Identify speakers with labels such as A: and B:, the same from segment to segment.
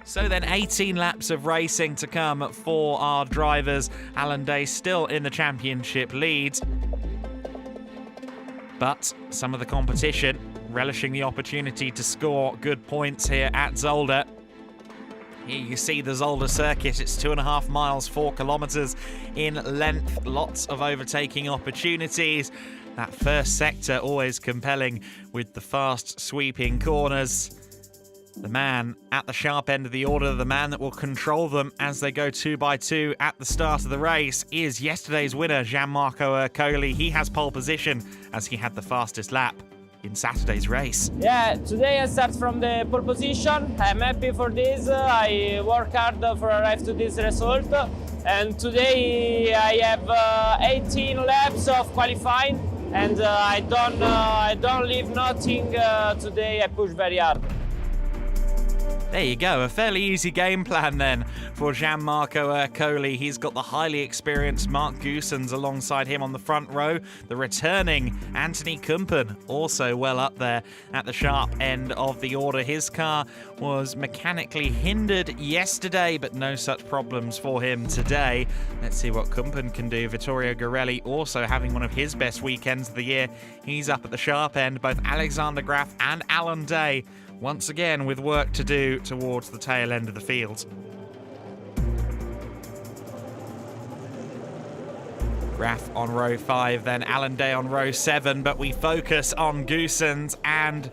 A: So then 18 laps of racing to come for our drivers. Alan Day still in the championship lead. But some of the competition relishing the opportunity to score good points here at Zolder. Here you see the Zolder circuit. It's 2.5 miles, 4 kilometers in length. Lots of overtaking opportunities. That first sector always compelling with the fast sweeping corners. The man at the sharp end of the order, the man that will control them as they go 2 by 2 at the start of the race, is yesterday's winner, Gianmarco Ercole. He has pole position as he had the fastest lap in Saturday's race.
B: Yeah, today I start from the pole position. I'm happy for this. I work hard for arrive to this result. And today I have 18 laps of qualifying, and I don't leave nothing. Today I push very hard.
A: There you go, a fairly easy game plan then for Gianmarco Ercole. He's got the highly experienced Mark Goossens alongside him on the front row. The returning Anthony Kumpen also well up there at the sharp end of the order. His car was mechanically hindered yesterday, but no such problems for him today. Let's see what Kumpen can do. Vittorio Garelli also having one of his best weekends of the year. He's up at the sharp end. Both Alexander Graf and Alan Day once again with work to do towards the tail end of the field. Graf on row 5, then Alan Day on row 7, but we focus on Goossens and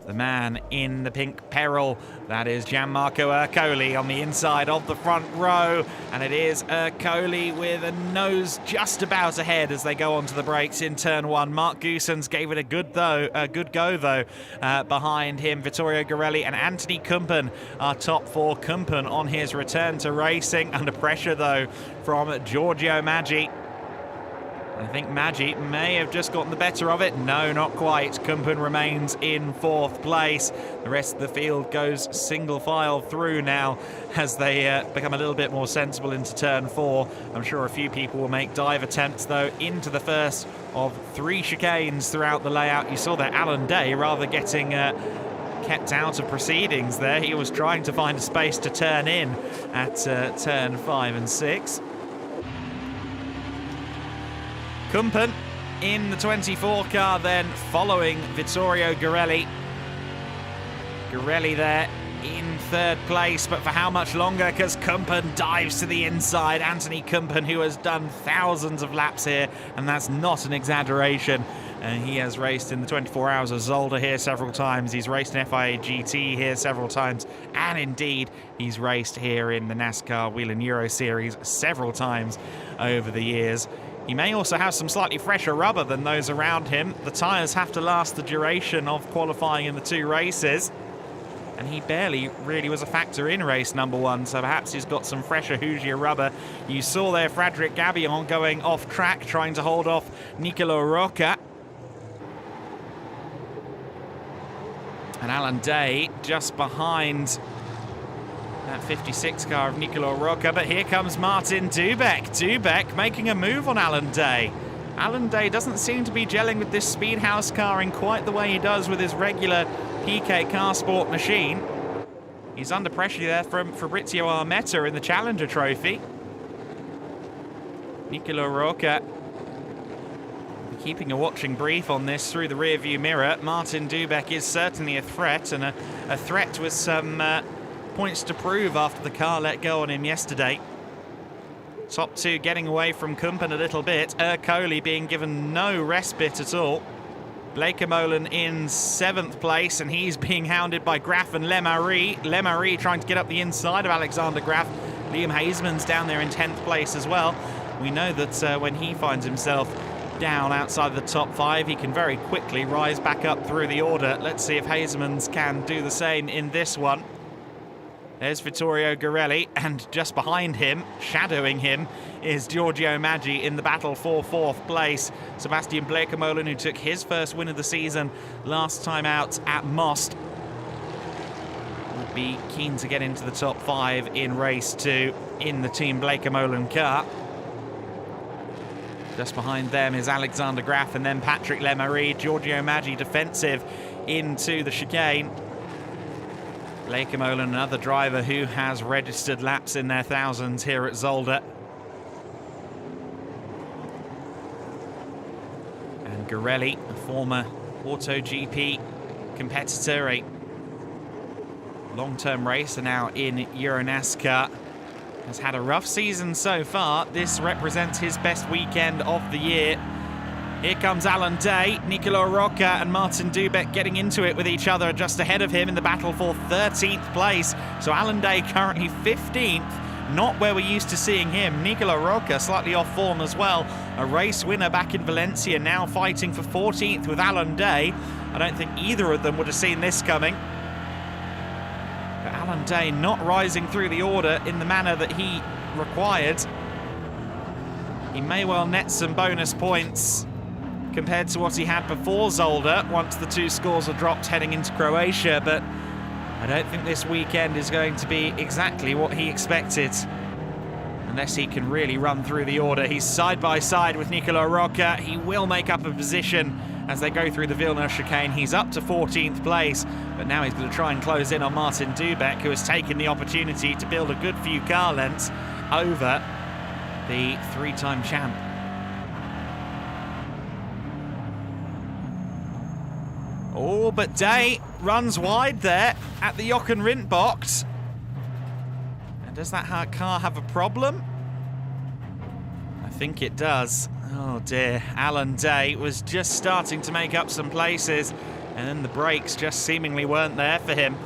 A: the man in the pink peril. That is Gianmarco Ercole on the inside of the front row. And it is Ercole with a nose just about ahead as they go onto the brakes in turn 1. Mark Goossens gave it a good go though. Behind him, Vittorio Garelli and Anthony Kumpen are top 4. Kumpen on his return to racing. Under pressure though from Giorgio Maggi. I think Maggi may have just gotten the better of it. No, not quite. Kumpen remains in 4th place. The rest of the field goes single file through now as they become a little bit more sensible into turn 4. I'm sure a few people will make dive attempts, though, into the first of 3 chicanes throughout the layout. You saw that Alan Day rather getting kept out of proceedings there. He was trying to find a space to turn in at turn 5 and 6. Kumpen in the 24 car then, following Vittorio Garelli. Garelli there in 3rd place, but for how much longer? Because Kumpen dives to the inside. Anthony Kumpen, who has done thousands of laps here, and that's not an exaggeration. He has raced in the 24 Hours of Zolder here several times. He's raced in FIA GT here several times. And indeed, he's raced here in the NASCAR Wheel and Euro Series several times over the years. He may also have some slightly fresher rubber than those around him. The tyres have to last the duration of qualifying in the 2 races. And he barely really was a factor in race number 1, so perhaps he's got some fresher Hoosier rubber. You saw there Frédéric Gabillon going off track, trying to hold off Nicolo Rocca. And Alan Day just behind that 56 car of Nicolo Rocca, but here comes Martin Dubek. Dubek making a move on Alan Day. Alan Day doesn't seem to be gelling with this Speedhouse car in quite the way he does with his regular PK Car Sport machine. He's under pressure there from Fabrizio Armetta in the Challenger Trophy. Nicolo Rocca keeping a watching brief on this through the rearview mirror. Martin Dubek is certainly a threat, and a threat with some points to prove after the car let go on him yesterday. Top 2 getting away from Kumpen a little bit. Ercole being given no respite at all. Bleekemolen in 7th place, and he's being hounded by Graf and Lemarie. Lemarie trying to get up the inside of Alexander Graf. Liam Hezemans down there in 10th place as well. We know that when he finds himself down outside the top 5, he can very quickly rise back up through the order. Let's see if Hezemans can do the same in this one. There's Vittorio Garelli, and just behind him, shadowing him, is Giorgio Maggi in the battle for 4th place. Sebastiaan Bleekemolen, who took his first win of the season last time out at Most, would be keen to get into the top 5 in race 2 in the Team Bleekemolen car. Just behind them is Alexander Graf and then Patrick Lemarie. Giorgio Maggi defensive into the chicane. Bleekemolen, another driver who has registered laps in their thousands here at Zolder. And Gorelli, a former AutoGP competitor, a long-term racer now in EuroNASCAR, has had a rough season so far. This represents his best weekend of the year. Here comes Alan Day, Nicola Rocca and Martin Dubek getting into it with each other just ahead of him in the battle for 13th place. So Alan Day currently 15th, not where we're used to seeing him. Nicola Rocca slightly off form as well. A race winner back in Valencia, now fighting for 14th with Alan Day. I don't think either of them would have seen this coming. But Alan Day not rising through the order in the manner that he required. He may well net some bonus points compared to what he had before Zolder, once the two scores are dropped heading into Croatia, but I don't think this weekend is going to be exactly what he expected, unless he can really run through the order. He's side by side with Nicola Rocca. He will make up a position as they go through the Vilna chicane. He's up to 14th place, but now he's going to try and close in on Martin Dubek, who has taken the opportunity to build a good few car lengths over the three-time champ. Oh, but Day runs wide there at the Jochen Rindt box. And does that car have a problem? I think it does. Oh dear, Alan Day was just starting to make up some places, and then the brakes just seemingly weren't there for him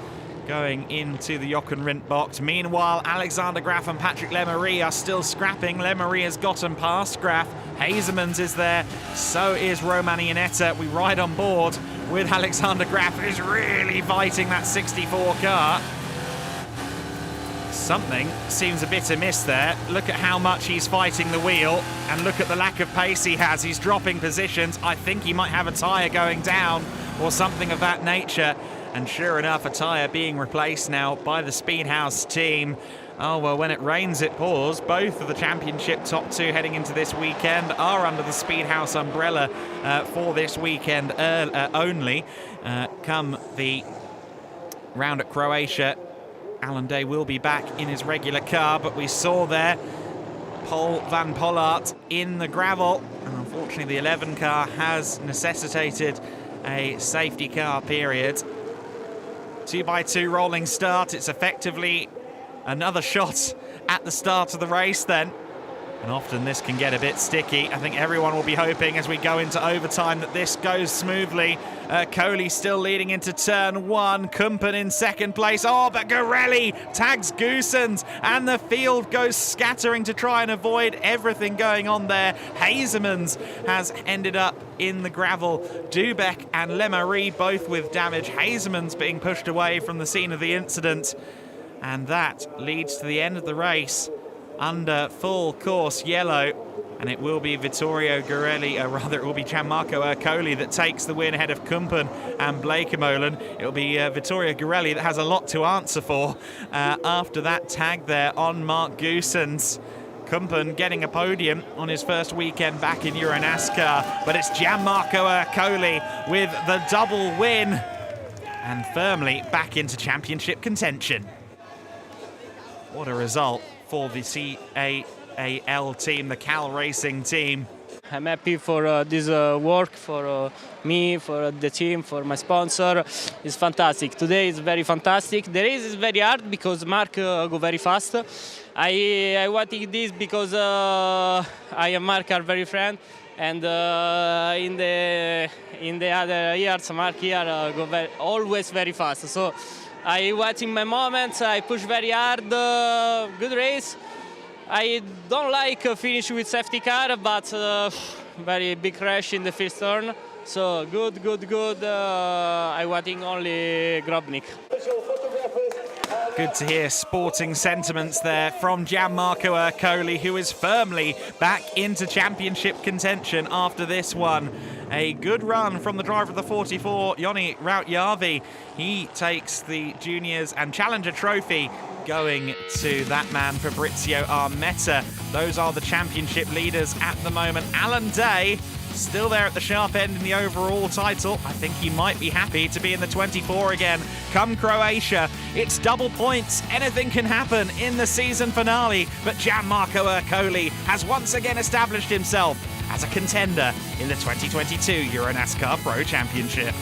A: going into the Jochen Rindt box. Meanwhile, Alexander Graf and Patrick Lemery are still scrapping. Lemery has gotten past Graf. Hezemans is there, so is Roman Iannetta. We ride on board with Alexander Graf, who's really fighting that 64 car. Something seems a bit amiss there. Look at how much he's fighting the wheel, and look at the lack of pace he has. He's dropping positions. I think he might have a tyre going down or something of that nature. And sure enough, a tyre being replaced now by the Speedhouse team. Oh, well, when it rains, it pours. Both of the championship top two heading into this weekend are under the Speedhouse umbrella for this weekend only. Come the round at Croatia, Alan Day will be back in his regular car, but we saw there Paul van Pollart in the gravel. And unfortunately, the 11 car has necessitated a safety car period. 2x2 rolling start. It's effectively another shot at the start of the race then. And often this can get a bit sticky. I think everyone will be hoping as we go into overtime that this goes smoothly. Coley still leading into turn one. Kumpen in second place. Oh, but Gorelli tags Goossens, and the field goes scattering to try and avoid everything going on there. Hezemans has ended up in the gravel. Dubek and Lemery both with damage. Hezemans being pushed away from the scene of the incident. And that leads to the end of the race under full course yellow, and it will be Vittorio Gorelli, it will be Gianmarco Ercoli that takes the win ahead of Kumpen and Bleekemolen. It'll be Vittorio Gorelli that has a lot to answer for after that tag there on Mark Goossens. Kumpen getting a podium on his first weekend back in EuroNASCAR, but it's Gianmarco Ercoli with the double win and firmly back into championship contention. What a result for the CAAL team, the Cal Racing team.
B: I'm happy for this work, for me, for the team, for my sponsor. It's fantastic. Today is very fantastic. The race is very hard because Mark go very fast. I wanted this because I and Mark are very friends, and in the other years, Mark here go always very fast. So I watching my moments. I push very hard. Good race. I don't like finish with safety car, but very big crash in the first turn. So good. I wanting only Grobnik.
A: Good to hear sporting sentiments there from Gianmarco Ercoli, who is firmly back into championship contention after this one. A good run from the driver of the 44, Joni Rautjärvi. He takes the Juniors and Challenger Trophy, going to that man Fabrizio Armetta. Those are the championship leaders at the moment. Alan Day still there at the sharp end in the overall title. I think he might be happy to be in the 24 again. Come Croatia, it's double points. Anything can happen in the season finale, but Gianmarco Ercole has once again established himself as a contender in the 2022 EuroNASCAR Pro Championship.